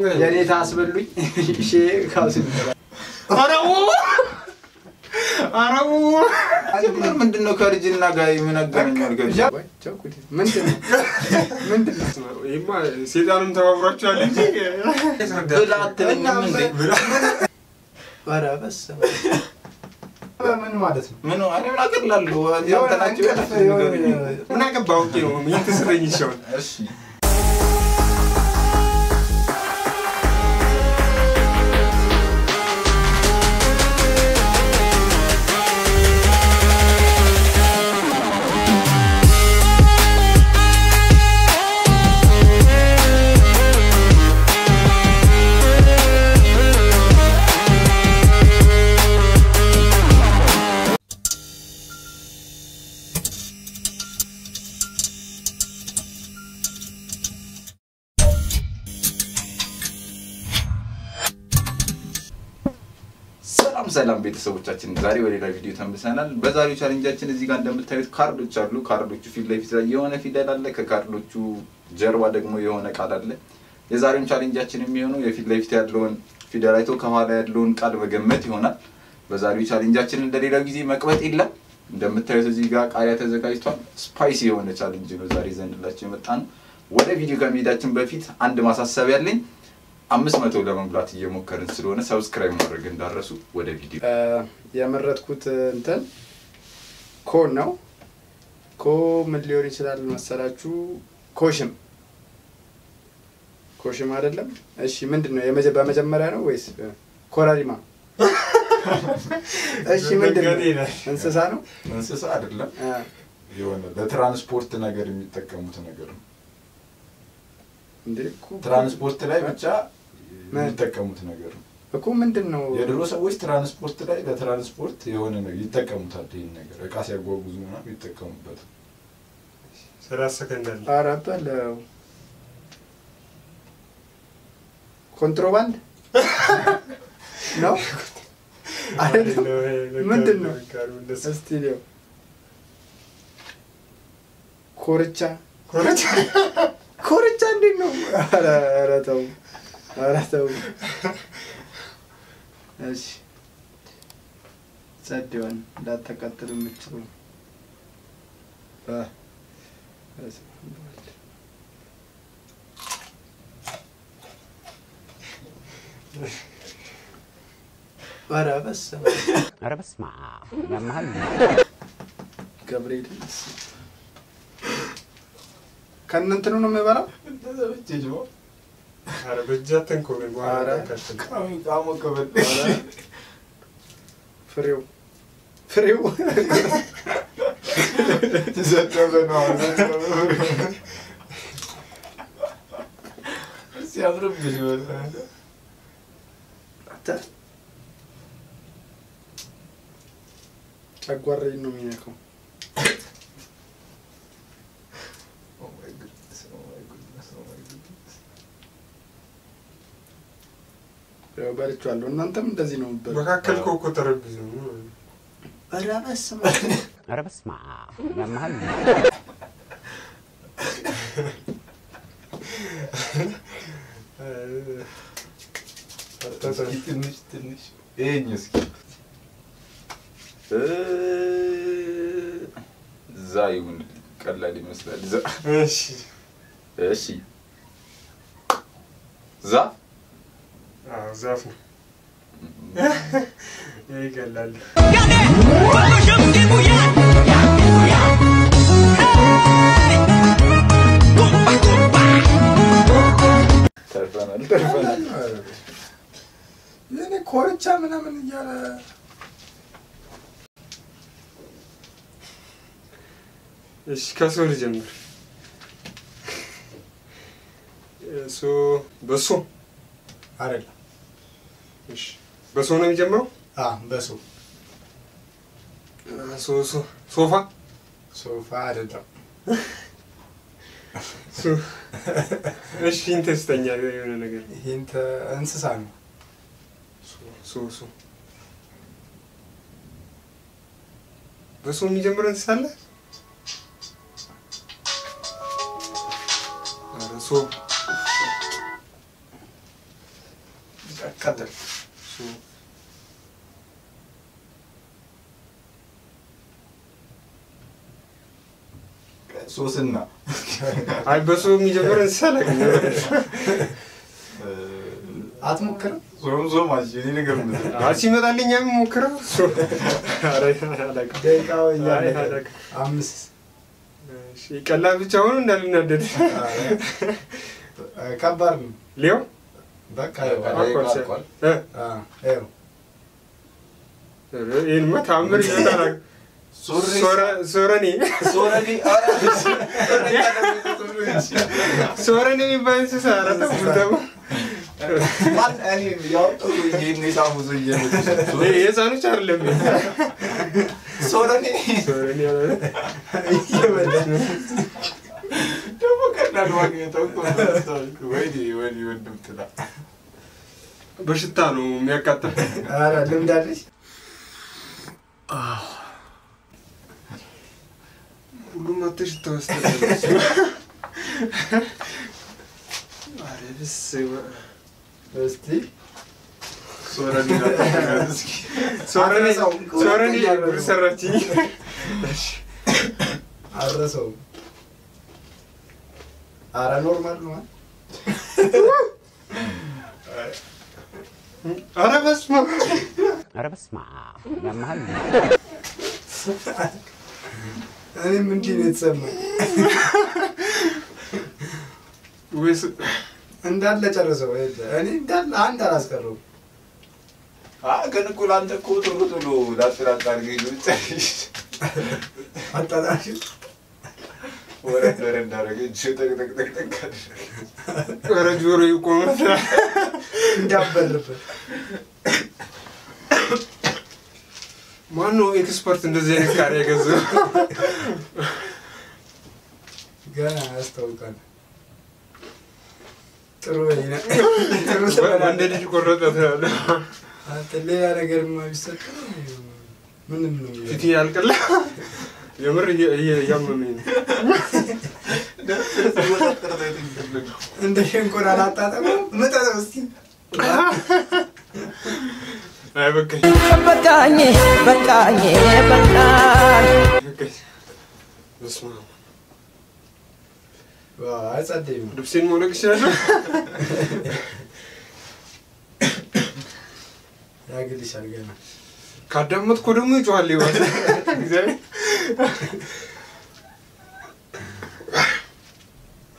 يعني تاسبلوي شيء خاص أراو أنا من دنو كارجينا جاي من أجمع الجاي من إما سيدانم تبغى تشالنجي بلا تلني برا بس منو عادت منو أنا ما أقدر لالو أنا كباو كيلو مين تسرني شون ሰላም ቤተሰቦቻችን ዛሬ ወደ ሌላ ቪዲዮ ተመልሰናል በዛሬው ቻሌንጃችን እዚህ ጋር እንደምታዩት ካርዶች አሉ ካርዶቹ ፊት ለፊት ላይ የሆነ ፊደል አለ ከካርዶቹ ጀርባ ደግሞ የሆነ ቃል አለ የዛሬው ቻሌንጃችን የሚሆነው የፊት ለፊት ያለውን ፊደል አይቶ ከኋላ ያለውን ቃል መገመት ይሆናል በዛሬው ቻሌንጃችን እንደሌላው ጊዜ መቅበጥ የለም እንደምታዩት እዚህ ጋር ቃሪያ ተዘጋጅቷል ስፓይሲ የሆነ ቻሌንጅ ነው ዛሬ ዘንድላችሁ የመጣን ወደ ቪዲዮ ከመሄዳችን በፊት አንድ ማሳሰቢያ አለኝ 500 ለመሙላት እየሞከርን ስለሆነ ሰብስክራይብ ማድረግ እንዳረሱ ወደ ቪዲዮ ያመረጥኩት እንትን ኮን ነው ኮ ምን ሊሆን ይችላል መሰላችሁ ኮሽም አይደለም እሺ ምንድነው በመጀመሪያ ነው ወይስ ኮራሪማ እሺ ምንድነው እንስሳ ነው እንስሳ አይደለም የሆነ ለትራንስፖርት ነገር የሚጠቀሙት ነገር ነው እንዴኮ ትራንስፖርት ላይ ብቻ የሚጠቀሙት ነገር ነው እኮ ምንድነው የድሮ ሰዎች ትራንስፖርት ላይ ለትራንስፖርት የሆነ ነገር ይጠቀሙታል ይሄን ነገር እቃ ሲያጓጉዙ ምናምን ይጠቀሙበት 30 ሰከንድ አራባለው ኮንትሮባንድ ነው ምንድነው ስቲዲዮ ኮርቻ እንዴ ነው አራተው እሺ ጸደውን ላተቀጥሉ ምትሉ አረበስማ ያማል ገብርኤል ከነንተኑ ነው የሚባለው እንደዚህ አረበጃተን ኮሜ በኋላ ቃሞ ከበደ ፍሬው ተዘጠበነው ሲያምርብሽ ወጣ ጨጓራዬን ነው የሚነካው ያው ባልቻለሁ እናንተም እንደዚህ ነው በመካከል ኮኮ ተረብዙ አረበስማ ያማል ትንሽ ኤኝስኪ ዛይሁን ቀላል ይመስላል እሺ ዛፍ ይገላል ተርፈናል የኔ ኮርቻ ምናምን ይያለ እሺ ከሶል ጀምር በሶ አይደለም እሺ በሶ ነው የሚጀምረው በሶ ሶፋ አይደለም እሺ ኢንተስተኛ የሆነ ነገር ኢንተ እንስሳ ነው በሶ የሚጀምረው እንስሳ አለ ቀጥል ሶስና አይ በሱ የሚጀምር እንሰለኝ አትሞክርም ዞም አጂ እኔ ነገር ምን ሲመጣልኝ የምሞክረው አረ አላውቅም ደቂቃው አይ እያለ አላውቅም 5 እሺ ቀላል ብቻ ሆኖ እንዳልናደድ ከባድ ነው ሊዮ በቃ አቋል አዎ ይሄን መታምር ይመጣል ሶረኒ ሶረኒ የሚባል እንስሳ አራት ተብሎ ማን እኔ ያው ይሄን የሳሙዙ የህፃኖች አይደለም ሶረኒ ያለ ደግሞ ቀላል ማግኘት እኮ ወይዲ ወንድም ትላ በሽታ ነው የሚያቃጥል አረ ልምድ አለሽ ሁሉም አትሽታ ወስተሽ አረብስ እስቲ ሶረኒ ሰራችኝ አረሰው አረ ኖርማል ነው አረ በስመ አብ ያማል እኔም እንዲህ ነው የተሰማኝ ወይስ እንዳለ ጨርሰው እኔ እንዳለ አንድ አላስቀረውም ግን እኮ ላንተ እኮ ቶሎ ላጥራጣ አድርገኝ ነው ጨርሽ አጣጣሽ ወረድ እንዳደረገች ጠቅ ኧረ ጆሮ ይቆማል እንዳበልበት ማነው ኤክስፐርት እንደዚህ አይነት ቃል የገዛው ገና ያስታውቃል ጥሩ ሰበላ እንደ ልጅ ቆረጠ ትላለህ አንተ ሌላ ነገር ማይሰጥ ምንም ነው ፊት ያልቀላ የምር ያመመኝ እንደ ሸንኮራ ላጣጣም መጣጣው እስቲ አይ በቃኝ በቃኝ በስመ አብ አጸደይ ነው ልብሴን መውለቅ ይችላል ያግልሻል ገና ካዳመጥኩ ደግሞ ይጮሃል ይባል እግዚአብሔር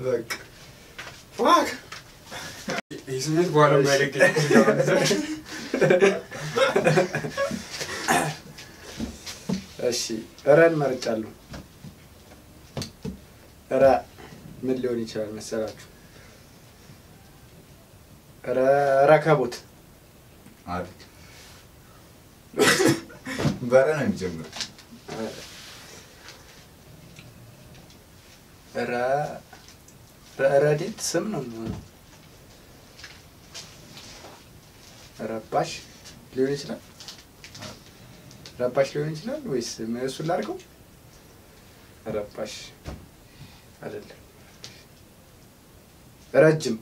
በቃ ዋክ ይስምት በኋላ ማይለቀኝ እሺ ረን መርጫለሁ ራ ምን ሊሆን ይችላል መሰላችሁ ረከቦት አሪፍ በረ ነው የሚጀምረው ረዲት ስም ነው ረባሽ ሊሆን ይችላል ረባሽ ሊሆን ይችላል ወይስ እሱን ላድርገው ረባሽ አይደለም ረጅም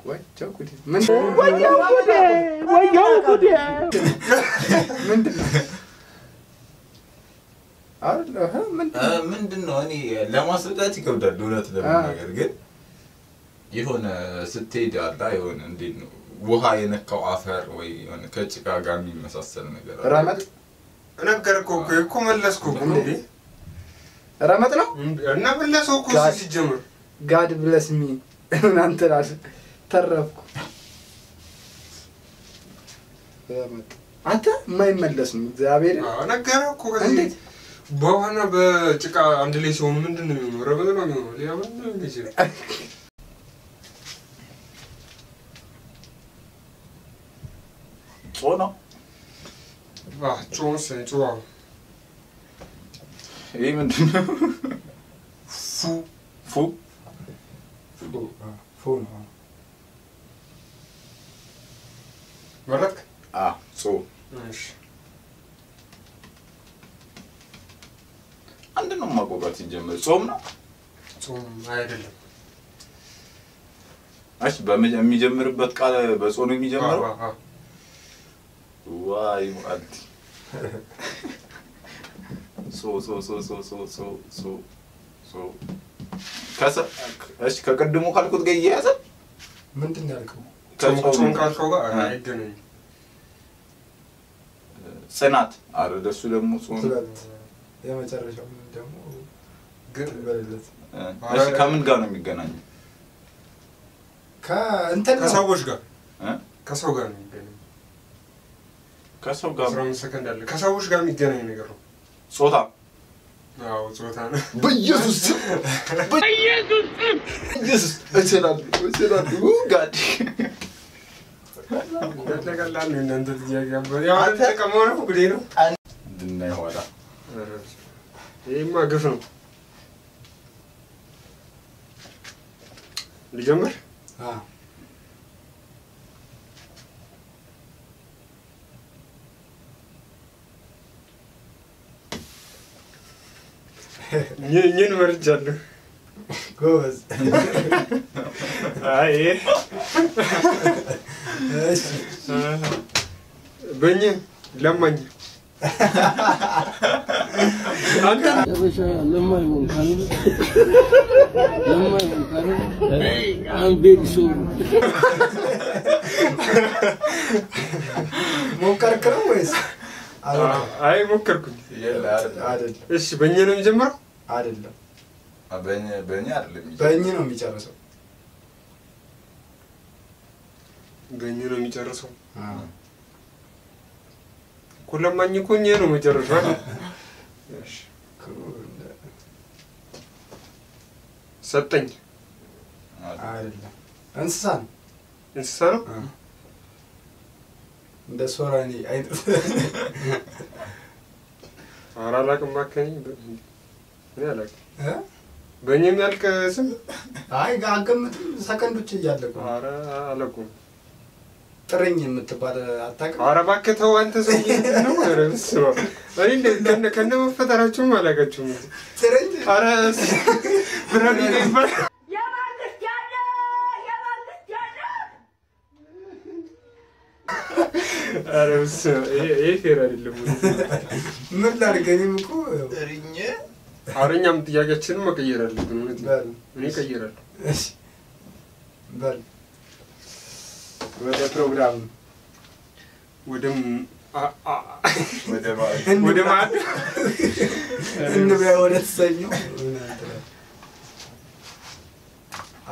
ወይው ጉዴ ምንድነው እኔ ለማስረዳት ይከብዳል እውነት ለመናገር ግን የሆነ ስትሄድ አላ የሆነ እንዴት ነው ውሃ የነካው አፈር ወይ የሆነ ከጭቃ ጋር የሚመሳሰል ነገር ረመጥ ነገርኩ እኮ መለስኩ እንዴ ረመጥ ነው እና መለስኩ እኮ ሲጀምር ጋድ ብለስ ሚ እናንተ ራስ ተረፍኩ ረመጥ አንተ የማይመለስ ነው እግዚአብሔር ነገርኩ እንዴት በዋና በጭቃ አንድ ላይ ሲሆን ምንድነው የሚሆነው ረመጥ ነው የሚሆነው ሌላ ምንም ነው ይችላል ጾና ጮስ ጮዋ ይሄ ምንድነው ፉ ማለት ጾ እሺ አንድ ነው ማቆቃት ሲጀምር ጾም ነው ጾም አይደለም እሺ የሚጀምርበት ቃል በጾ ነው የሚጀምረው ዋይ ሙአዲ ሶ እሺ ከቀድሞ ካልኩት ጋር ይያያዘ ምንድነው ያልከው ጾም ካልከው ጋር አይገናኝም ጽናት አረደሱ ደግሞ ጾም የመጨረሻው ደግሞ ግን በለለት እሺ ከምን ጋር ነው የሚገናኘው ከእንትን ከሰዎች ጋር ከሰው ጋር ነው የሚገናኘው ከሰው ጋር 15 ሰከንድ አለ ከሰዎች ጋር የሚገናኝ ነገር ነው ጾታ አዎ ጾታ ነው በኢየሱስ እችላለሁ ጋድ ለቀላል ነው እናንተ ትያያችሁ ያው ተቀመው ነው ጉዴ ነው ድናይ ሆላ ይሄማ ግፍ ነው ልጀምር ኝን መርጃለሁ ጎበዝ አይ እሺ በእኛ ለማኝ አንተ ለማይሆን ካሉ አንቤል ሶ ሞከርከው ወይስ አይ ሞከርኩኝ አይደል እሺ በእኛ ነው የሚጀምረው አይደለም በእኛ አይደለም በእኛ ነው የሚጨርሰው በእኛ ነው የሚጨርሰው ኩለማኝ እኮ እኛ ነው መጨረሻው እሺ ሰጠኝ አይደለም እንስሳ ነው እንደ ሶራኒ አይነት አራላቅም ማከኝ ያላቅ በእኛም ያልከ ስም አይ አገምትም ሰከንዶች እያለቁ አረ አለቁም ጥርኝ የምትባል አታውቅም አረ እባክህ ተው አንተ ሰው ነው አረ ስማ እኔ ከነ መፈጠራችሁም አላውቃችሁም ጥርኝ አረ ብራኒ ይባል አረ ይሄ ፌር አይደለም ምን ላድርገኝም እኮ ጥርኝ አረኛም ጥያቄያችንን መቀየር አለብን እውነት እኔ ቀየራለሁ እሺ በል ወደ ፕሮግራም ወደ ማለት እንብያ ወደ ተሰኘው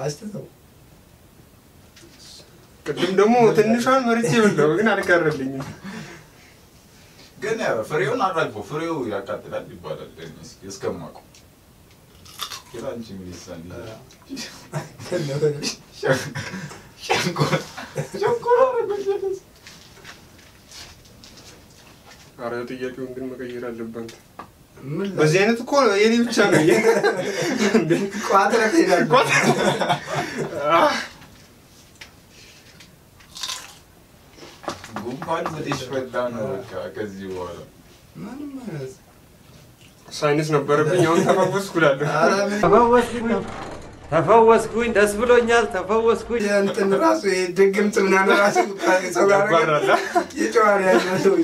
አስተው ቅድም ደግሞ ትንሿን መርጬ በለው ግን አልቀረልኝም ግን ፍሬውን አራግፎ ፍሬው ያቃጥላል ይባላል እስከማውቀው ይላንቺ ምን ይሳል ሸንኮራ ረገጀስ አረ ጥያቄውን ግን መቀየር አለበት ምን በዚህ አይነት እኮ የኔ ብቻ ነው ቋጥራ ይላል ጉንፋን ወዲሽ ፈዳ ነው በቃ ከዚህ በኋላ ምንም ማለት ሳይንስ ነበረብኝ አሁን ተፈወስኩ ተፈወስኩኝ ደስ ብሎኛል ተፈወስኩኝ እንትን ራሱ ድግምት ምናምን ራሱ ሰው ጋር ይጫዋል ያለው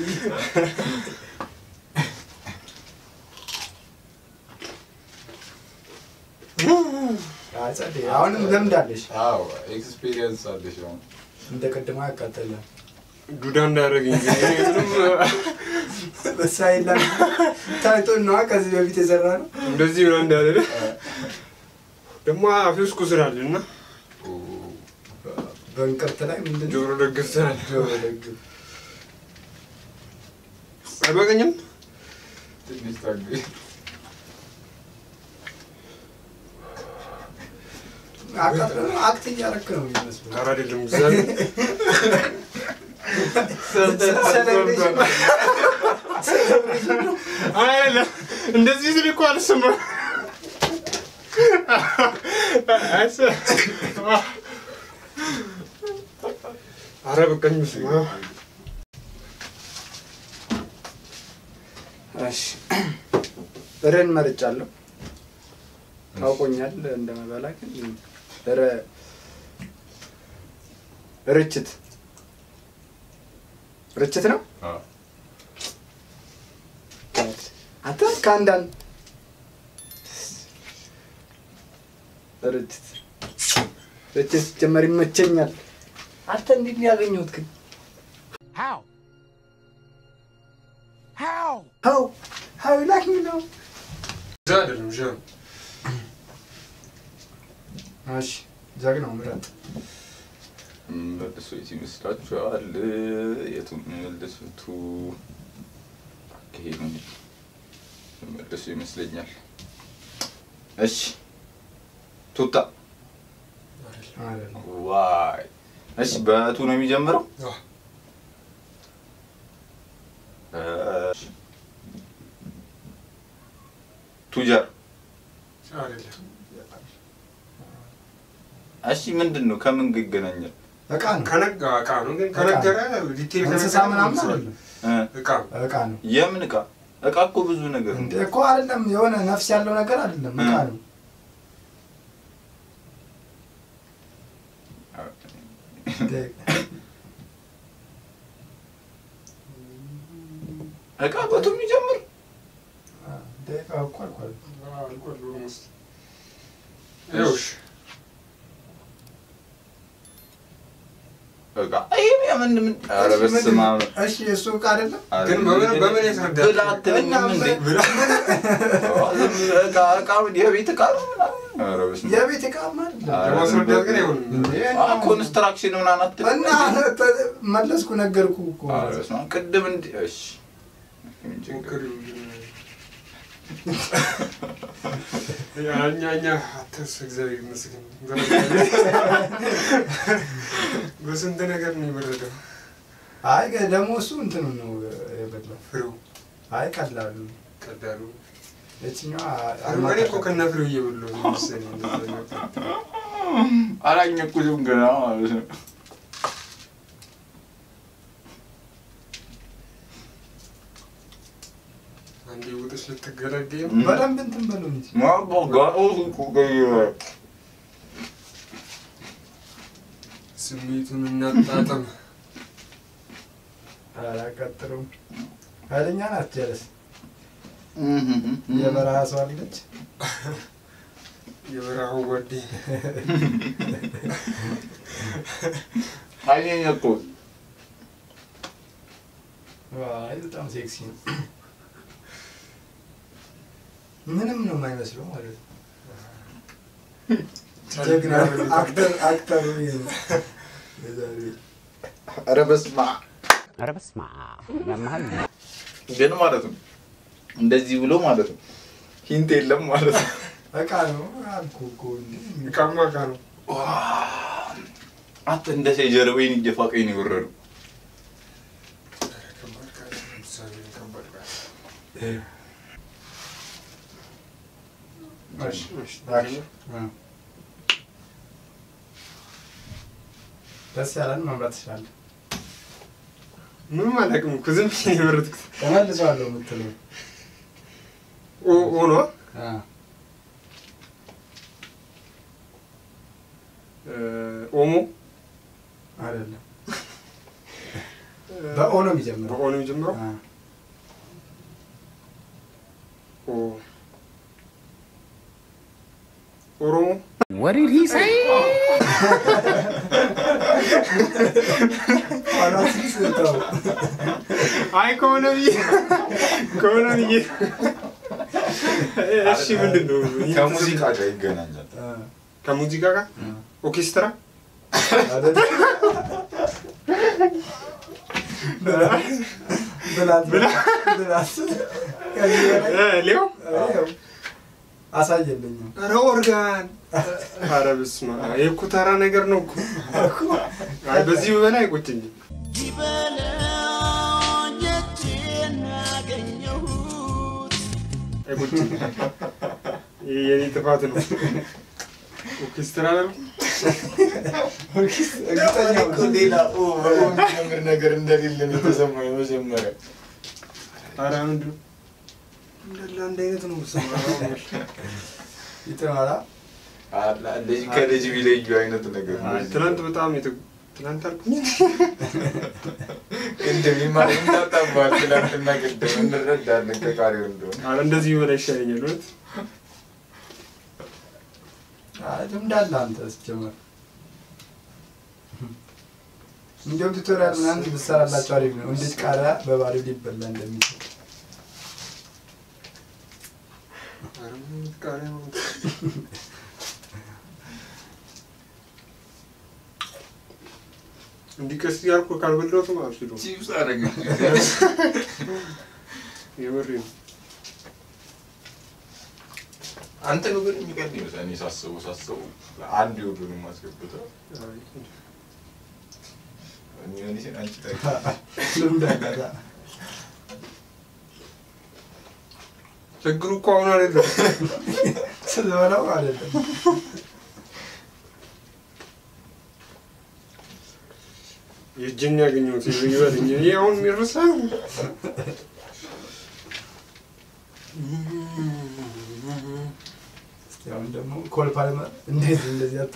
አጸዴ አሁንም ለምዳለሽ አዎ ኤክስፒሪየንስ አለሽ አሁን እንደ ቀድሞ ያቃጠለ ዱዳ እንዳደረገኝ ምንም በሳይላ ታይቶ ነው ከዚህ በፊት የሰራ ነው እንደዚህ ነው እንዳለ ደግሞ አፍስ ኩስራልና በእንቅርት ላይ ምንድነው ጆሮ ደግፍታል ጆሮ ደግፍ አይበቀኝም ትንሽ ታግይ አክት እያደረክ ነው የሚመስለው ኧረ አይደለም እግዚአብሔር አይደለም እንደዚህ ስል እኮ አልሰማም ኧረ በቃኝ ስማ እሺ ረን መርጫለሁ ታውቆኛል እንደመበላ ግን ርችት ነው አንተ ካንዳን ርችት ጀመር ይመቸኛል አንተ እንዴት ነው ያገኘሁት ግን how you like me now አይደለም ጀም እሺ ጀግናው ምራት መልሶ ይመስላችኋል የቱን መልሶቱ ከሄዱን መልሶ ይመስለኛል እሺ ቱታ ዋይ እሺ በቱ ነው የሚጀምረው ቱጃር አይደለም እሺ ምንድነው ከምን ይገናኛል እቃ ነው እቃ ነው ግን ከነገረ ዲቴል እንስሳ ምናምን አይደለም እቃ ነው የምን እቃ እቃ እኮ ብዙ ነገር እንዴ እኮ አይደለም የሆነ ነፍስ ያለው ነገር አይደለም እቃ ነው እቃ በቱ የሚጀምር ደቃ እኮ አልኳል ኦልሞስት እሺ እቃ አይም የምን ኧረ በስመ አብ እሺ እሱ እቃ አይደለም ግን በምን ያስረዳል ብላትልኝ ምን እቃ የቤት እቃ ነው ኧረ በስመ አብ የቤት እቃ ማለት ለማስረዳት ግን ይሁን ኮንስትራክሽን ምናምን አትልም እና መለስኩ ነገርኩ እኮ ኧረ በስመ አብ ቅድም እንደ እሺ ያኛኛ አተስ እግዚአብሔር ይመስገን በስንት ነገር ነው ይበረደው አይ ደግሞ እሱ እንትን ነው የበላው ፍሬው አይ ቀላሉ እቺኛው አርማኔ እኮ ከነፍሬው እየበላው ነው መሰለኝ እንደዛ አላኘኩትም ገና ማለት ነው አንዴ ወጥሽ ልትገላገይ በደንብ እንትን በለው እንጂ ማባጋው ኩገየ ስሜቱን እናጣጣም አላቀጥሩም ኃይለኛ ናት ጀለስ የበረሃ ሰው አለች የበረሃው ወዲ ኃይለኛ እኮ ዋይ በጣም ሴክሲ ነው ምንም ነው የማይመስለው ማለት ነው ጀግና አክተር ኧረ በስመ አብ ያማል ግን ማለት ነው እንደዚህ ብሎ ማለት ነው ሂንት የለም ማለት ነው እቃ ነው አልኩህ እኮ እቃማ እቃ ነው አንተ እንደዚህ ጀርባዬን እየፋቀኝ ነው የወረደው ደስ ያለን መምራት ትችላለህ ምንም አላውቅም እኮ ዝም ብዬ ነው የመረጥኩት ተመልሰዋለሁ የምትለው ኦ ነው ኦሞ አይደለም በኦ ነው የሚጀምረው በኦ ነው የሚጀምረው ኦ ኦሮሞ What did he say? አይ ከሆነ ብዬ እሺ ምንድነው ከሙዚቃ ጋር ይገናኛል ከሙዚቃ ጋር ኦርኬስትራ ብላት ሌው አሳየልኝ ኧረ ኦርጋን ኧረ በስመ አብ ይሄ እኮ ተራ ነገር ነው እኮ አይ በዚህ በላይ አይቆጭኝም አይቆጭኝም የኔ ጥፋት ነው ኦርኬስትራ ነው እርግጠኛ ሌላ የሚጀምር ነገር እንደሌለ ነው የተሰማኝ መጀመሪያ ኧረ ምንድን ነው እንደላ አንድ አይነት ነው የምትሰማው ይተማራ ልጅ ከልጅ ቢለዩ አይነት ነገር ነው ትናንት በጣም ትናንት አልኩኝ እንደሚማር እንዳጣባል ትላንትና ቅድም እንረዳለን ከቃሪው እንደሆነ አረ እንደዚህ ወደ ይሻለኛል ወጥ እንዳለ አንተ እስጀመር እንደው ቱቶሪያል ምናምን ብትሰራላችሁ አሪፍ ነው እንዴት ቃሪያ በባዶ ሊበላ እንደሚችል ቃሪያ እንዲከስ ያልኩ ካልበላሁት ማለት ነው ቺፕስ አረጋ የወሬ አንተ ነው ግን የሚቀድም ይመስላል እኔ ሳስበው አንድ ይወዱን ማስገብተው እኔ ሲን አንቺ ታይታ ለምዳጋዳ ችግሩ እኮ አሁን አይደለም ስለበላው አይደለም የጅን ያገኘሁት ይበልኝ እኔ አሁን የሚረሳው ያው ደግሞ ኮልፓልማ እንደዚህ አተ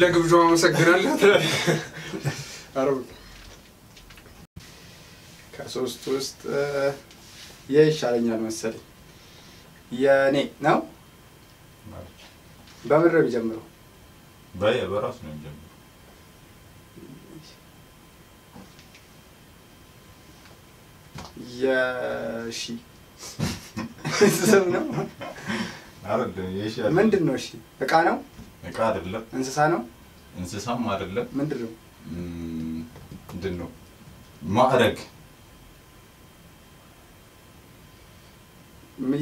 ለግብዣው አመሰግናለሁ አረብ ከሶስት ውስጥ ይሻለኛል መሰለኝ የኔ ነው በምድር ቢጀምረው በራስ ነው የሚጀምረው የሺ ስም ነው አይደለም የሺ ምንድነው እሺ እቃ ነው እቃ አይደለም እንስሳ ነው እንስሳም አይደለም ምንድነው ምንድነው ማዕረግ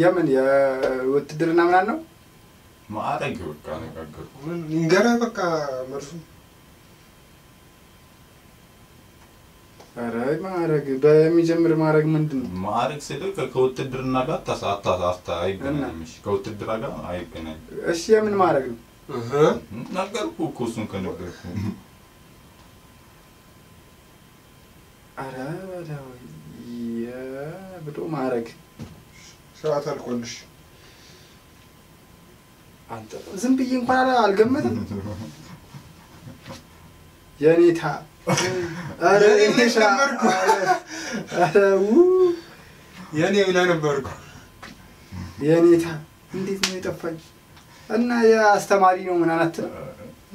የምን የውትድርና ምናምን ነው ማዕረግ በቃ ነጋገሩ እንገራ በቃ መርሱ አረ ማዕረግ በሚጀምር ማዕረግ ምንድነው ማዕረግ ስልክ ከውትድርና ጋር ተሳታታ አይገናኝም ከውትድርና ጋር አይገናኝም እሺ የምን ማዕረግ ነው ነገርኩ እኮ እሱን ከነገርኩ አረ በለው የብዶ ማዕረግ ሰዓት አልቆልሽ አንተ ዝም ብዬ እንኳን አልገመትም የኔታ አረ እንዴት ነበርኩ አረው የኔ ብላ ነበርኩ የኔታ እንዴት ነው የጠፋኝ እና የአስተማሪ ነው ምን አናት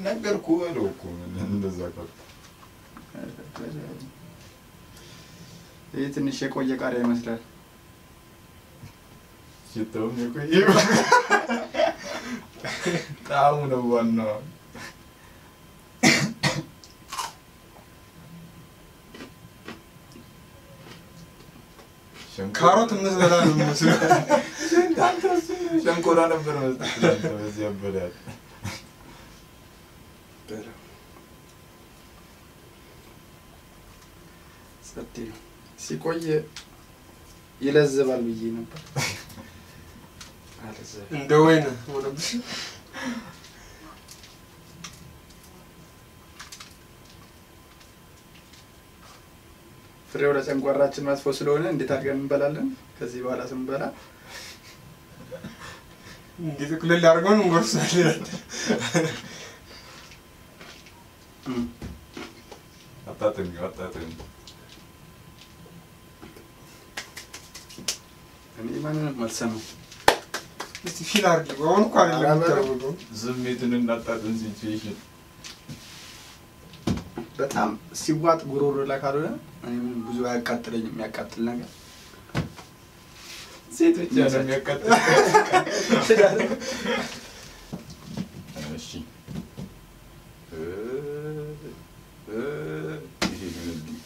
ነገርኩ አለው እኮ እንደዛ ቀር ይሄ ትንሽ የቆየ ቃሪያ ይመስላል ሽታውም የቆየ ጣዕሙ ነው ዋናው ካሮት ምዝበላ ነው መስሎ ሸንኮራ ነበር መስጠት በዚህ ያበላል ጸጥ ሲቆይ ይለዝባል ብዬ ነበር አለዘ እንደ ወይን ሆነብሽ ፍሬው ለጨንጓራችን መጥፎ ስለሆነ እንዴት አድርገን እንበላለን ከዚህ በኋላ ስንበላ እንዴት ክልል አድርገን እንጎርሳለን አጣጥም እኔ ማንንም አልሰማም እስቲ ፊል አድርጊ አሁን እኮ አይደለም ተረጋግጦ ዝምትን እናጣጥም ሲቹዌሽን በጣም ሲዋጥ ጉሮሮ ላይ ካልሆነ እኔ ምንም ብዙ አያቃጥለኝም የሚያቃጥል ነገር ሴቶች ያለው የሚያቃጥል እሺ ይሄ ምንድን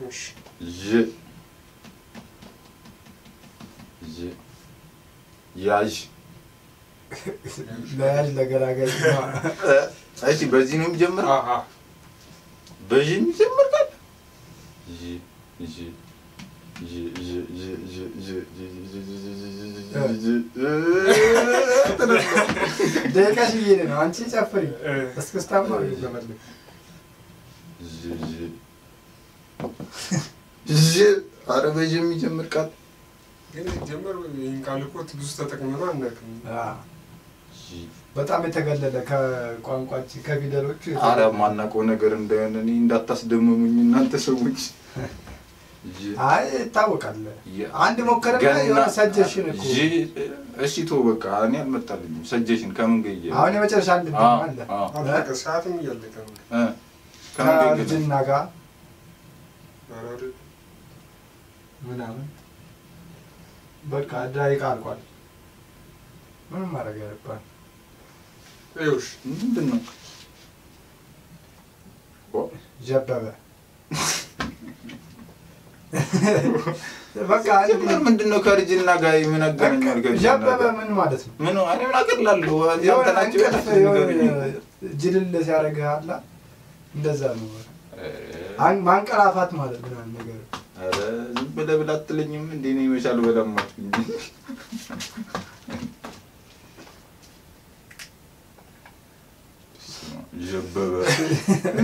እሺ ያዥ ለያዥ ለገላጋይ እሺ በዚህ ነው የሚጀምረው በዚህ የሚጀምር ካለ ደቂቃሽ እየሄደ ነው አንቺ ጨፍሪ እስክስታማ ኧረ በዚህ የሚጀምር ቃል ግን ጀመር እንቃልኮ ትብስ ተጠቅመና አናውቅም በጣም የተገለለ ከቋንቋችን ከፊደሎቹ አረ ማናውቀው ነገር እንደሆነ እኔ እንዳታስደምሙኝ እናንተ ሰዎች አይ ታወቃለ አንድ ሞከረና የሆነ ሰጀሽን እኮ እሺ ቶ በቃ እኔ አልመጣልኝም ሰጀሽን ከምን ገየ አሁን የመጨረሻ አንድ አለ አለቀ ሰዓትም እያለቀ ነው ከልጅና ጋር አራረ ምናምን በቃ ዳይቃ አልቋል ምንም ማድረግ ያለባል አይውሽ ምንድነው ጀበበ በቃ ጀበበ ምንድነው ከልጅና ጋር የምናገናኛል ጀበበ ምን ማለት ነው ምን ነው እኔ እናቀርላለሁ ያንተናቸው ጅልል ሲያረጋህ አላ እንደዛ ነው ማንቀላፋት ማለት ነው ነገር አረ ዝም ብለህ ብላ አትለኝም እንዴ ነው ይመሻል በለማት እንጂ ጀበበ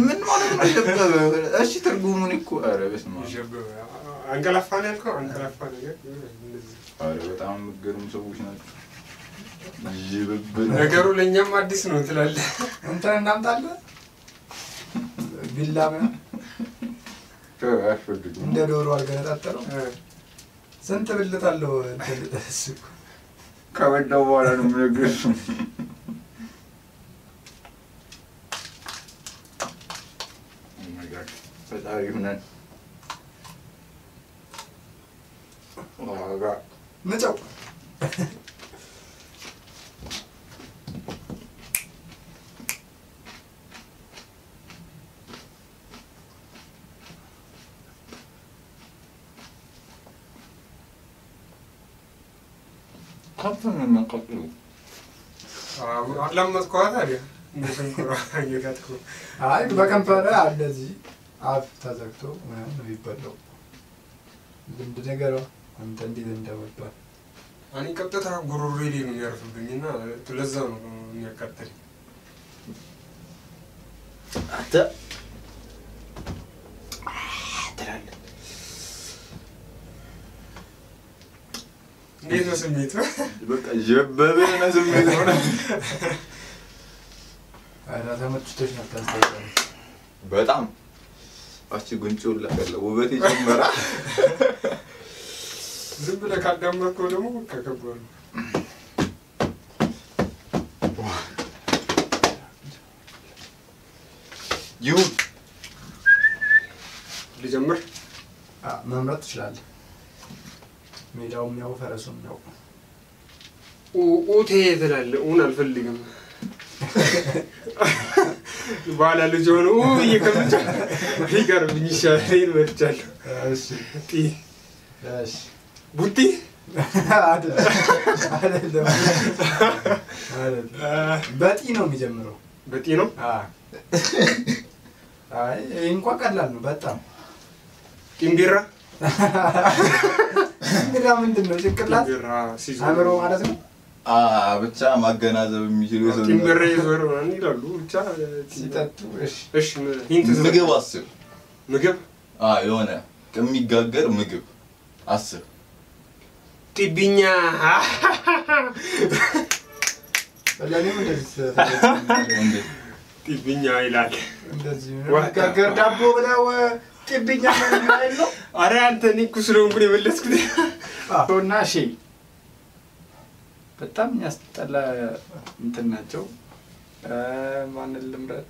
ምን ማለት ነው ጀበበ እሺ ትርጉሙን እኮ አረ በስመ አብ ጀበበ አንቀላፋን ያልከው አንቀላፋ ነገር እንደዚህ አረ በጣም ገርም ሰዎች ናቸው ጀበበ ነገሩ ለኛም አዲስ ነው ትላለህ እንትን እናምጣለን ቢላም አሽወድዱ እንደ ዶሮ አልገነጣጠለው ስንት ብልት አለው እሱ ከወደው በኋላ ነው የሚነግርሽ ፈጣሪ ይሁነን ዋጋ መጫው ከፈን ነው ቀጥሉ አላመት ኳታሪያ እንደሰንኩራ እየጋጥኩ አይ በከንፈረ እንደዚህ አፍ ተዘግቶ ምናምን ይበላው ልምድ ነገር አንተ እንዴት እንደወጣ አኒ ቀጥታ ጉሮሮዬ ላይ ነው የሚያርፍብኝና ለዛ ነው የሚያቃጥል አታ አትራለ እንዴት ነው ስሜቱ በቃ ጀበበ ነው ስሜቱ ነው አይ ተመችቶሽ ነው ታስተውል በጣም አቺ ጉንጮ ለቀለ ውበት ይጀምራ ዝም ብለህ ካዳመጥከው ደግሞ ከከበሩ ይሁን ልጀምር መምረጥ ትችላለህ ሜዳውም ያው ፈረሱም ነው ኡቴ ትላለህ ኡን አልፈልግም ባላ ልጅ ሆኖ ይከምጫ ይቀርብኝ ይሻላል ይመርጫለሁ እሺ ቲ እሺ ቡቲ አይደለም በጢ ነው የሚጀምረው በጢ ነው አይ እንኳን ቀላል ነው በጣም ቂምቢራ ቂምቢራ ምንድነው ጭንቅላት ቂምቢራ አምሮ ማለት ነው ብቻ ማገናዘብ የሚችሉ ሰው ቂምቢራ ይዞር ማን ይላሉ ብቻ ሲጠጡ እሺ ሂንት ምግብ አስብ ምግብ የሆነ ከሚጋገር ምግብ አስብ ጢብኛ ለኔም እንደዚህ ጢብኛ ይላል እንደዚህ ጋገር ዳቦ ብለው ጢብኛ ማለት ነው አረ አንተ ንኩ ስለሆንኩ የመለስኩት እና ሺ በጣም ያስጠላ እንትን ናቸው ማንን ልምረጥ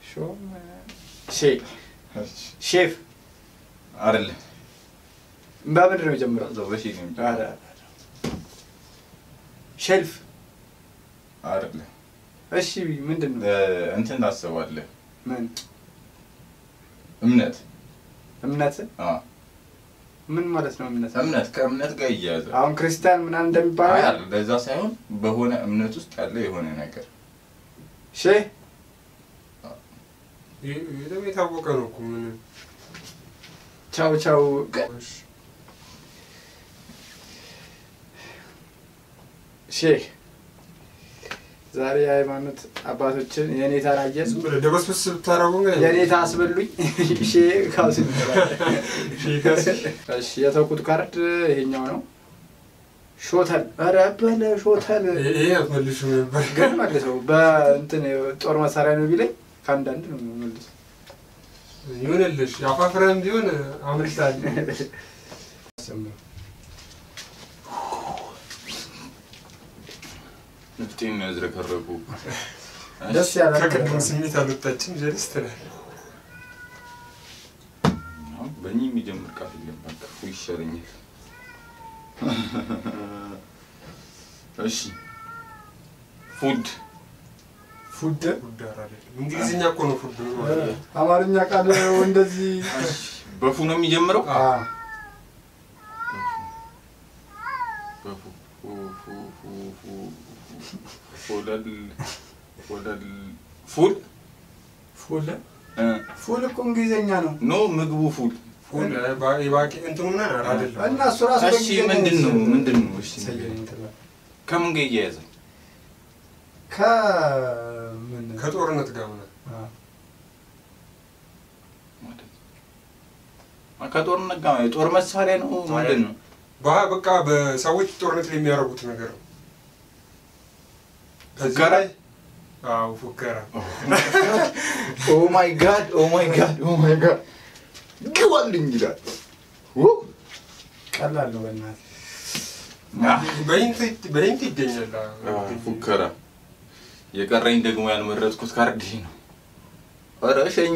ሾም ሼፍ አይደለ በምንድን ነው የጀመረው ዘበሺ ነው አረ ሼልፍ አይደለ እሺ ምንድነው እንትን ታስባለህ ምን እምነት ምን ማለት ነው እምነት ከእምነት ጋር ይያያዛል አሁን ክርስቲያን ምናምን እንደሚባለው አይደል ለዛ ሳይሆን በሆነ እምነት ውስጥ ያለ የሆነ ነገር ሼህ ይሄ የታወቀ ነው እኮ ምን ቻው ቻው ሼህ ዛሬ የሃይማኖት አባቶችን የኔ ታራየን ደበስብስ ብታረጉ የኔ ታስበሉኝ ሼህ ካስ እሺ የተውኩት ካርድ ይሄኛው ነው ሾተል ኧረ በለ ሾተል ይሄ አትመልሹ ነበር ግን መልሰው በእንትን ጦር መሳሪያ ነው ቢለኝ ካንዳንድ ነው መልስ ይሆነልሽ ያፋፍረም ቢሆን አምልጣል ንፍጤን ነው ያዝረከረኩ ደስ ያለ ከቅድም ስሜት አልወጣችም ጀልስ ትላለህ በእኔ የሚጀምር ቃል የለም ክፉ ይሻለኛል እሺ ፉድ እንግሊዝኛ እኮ ነው ፉድ አማርኛ ቃል እንደዚህ በፉ ነው የሚጀምረው በፉ ፉል እኮ እንግሊዝኛ ነው ኖ ምግቡ ፉል ባቂ እንትኑ ምን አይደለም እና እሱ ራሱ እሺ ምንድነው እሺ ከምን ጋር እያያዘ ከጦርነት ጋር ነው ከጦርነት ጋር ጦር መሳሪያ ነው ምንድነው በቃ በሰዎች ጦርነት ላይ የሚያደርጉት ነገር ነው ፉከራ ፉከራ ኦ ማይ ጋድ ግባልኝ ይላል ቀላል ነው በእናትህ በእንት ይገኛል ፉከራ የቀረኝ ደግሞ ያልመረጥኩት ካርድ ነው ኧረ ሸኝ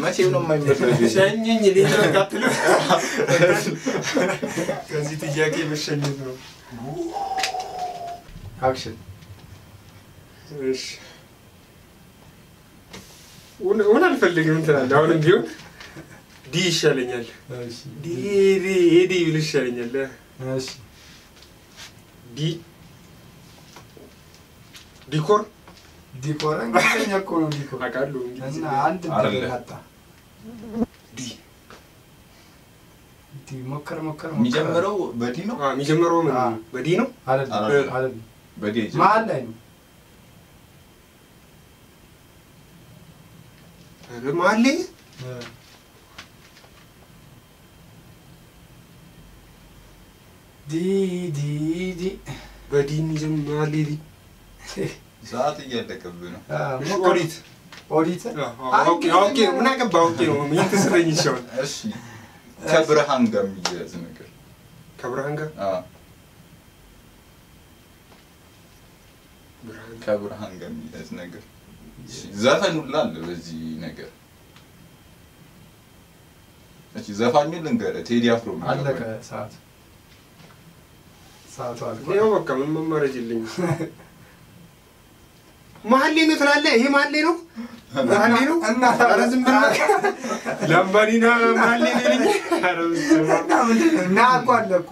መቼም ነው የማይመረጥ ሸኝኝ ሌላ ጋትሉ ከዚህ ጥያቄ መሸኘት ነው አክሽን እሺ ወን አልፈልግም ትላለህ አሁንም ቢሆን ዲ ይሻለኛል እሺ ዲ ይሻለኛል እሺ ዲኮር እንግሊዝኛ እኮ ነው ዲኮር አውቃለሁ እና አንድ ተገጣ ዲ ሞከር የሚጀምረው በዲ ነው የሚጀምረው ምን በዲ ነው አይደል በዲ ማል ላይ ነው ማል ላይ ዲ በዲ የሚጀምራል ዲ ሰዓት እያለቀብህ ነው ኦዲት ኦኬ ምን አገባህ ኦኬ ነው ምን ተሰረኝ ይሻል እሺ ከብርሃን ጋር የሚያዝ ነገር ከብርሃን ጋር ከብርሃን ጋር የሚያዝ ነገር ዘፈን ሁላ አለ በዚህ ነገር እሺ ዘፋኙ ልንገርህ ቴዲ አፍሮ አለቀ ሰዓቱ አልቋል ነው በቃ ምን መማረጅልኝ ማህሌ ነው ትላለህ ይሄ ማህሌ ነው እና አረዝም ለምባዲና ማህሌ ነኝ እና አቋለኩ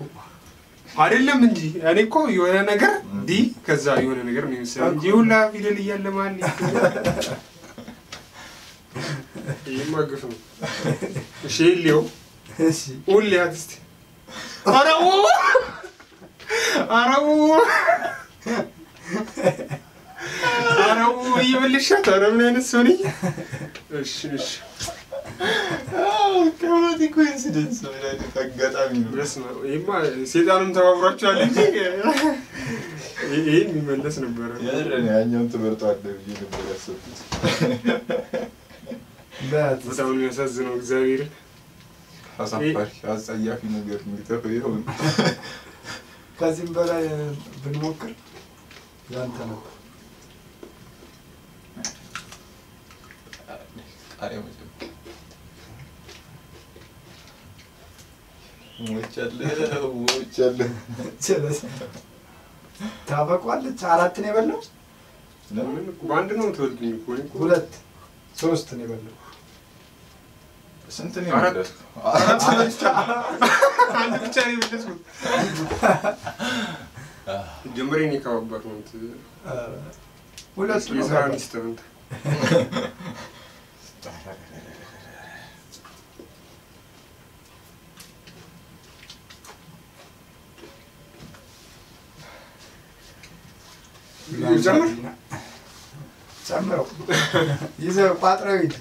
አይደለም እንጂ እኔ እኮ የሆነ ነገር ዲ ከዛ የሆነ ነገር ነው የሚሰራው እንጂ ሁላ ፊደል እያለ ማህሌ ይማግፍ ነው እሺ ሊዮ እሺ ሁሌት እስቲ አራው ይብልሻት አረምን አይነት ሶኒ እሺ ከማዲ ኮኢንሲደንስ ነው አጋጣሚ ነው በስመ ይማ ሰይጣንም ተባብሯቸዋል እንጂ ይሄ የሚመለስ ነበር ያረነ ያኛውን ተበርቷል ብዬ ነበር ያሰብኩት በጣም የሚያሳዝነው እግዚአብሔር አሳፋሪ አጸያፊ ነገር ነው ይተፈየው ከዚህም በላይ ብንሞክር ያንተ ነው ቃሪያ ወጫለ ታበቋለች አራት ነው የበላው ለምን ባንድ ነው ተወልኩኝ ሁለት ሶስት ነው የበላው ስንት ነው አራት አንድ ብቻ ነው የበላው ጀምሬን ይካባባሩ ነው ሁለት ነው የሳኒስተንት ጨምር ጨምረው ይዘው ቋጥረው ሂድ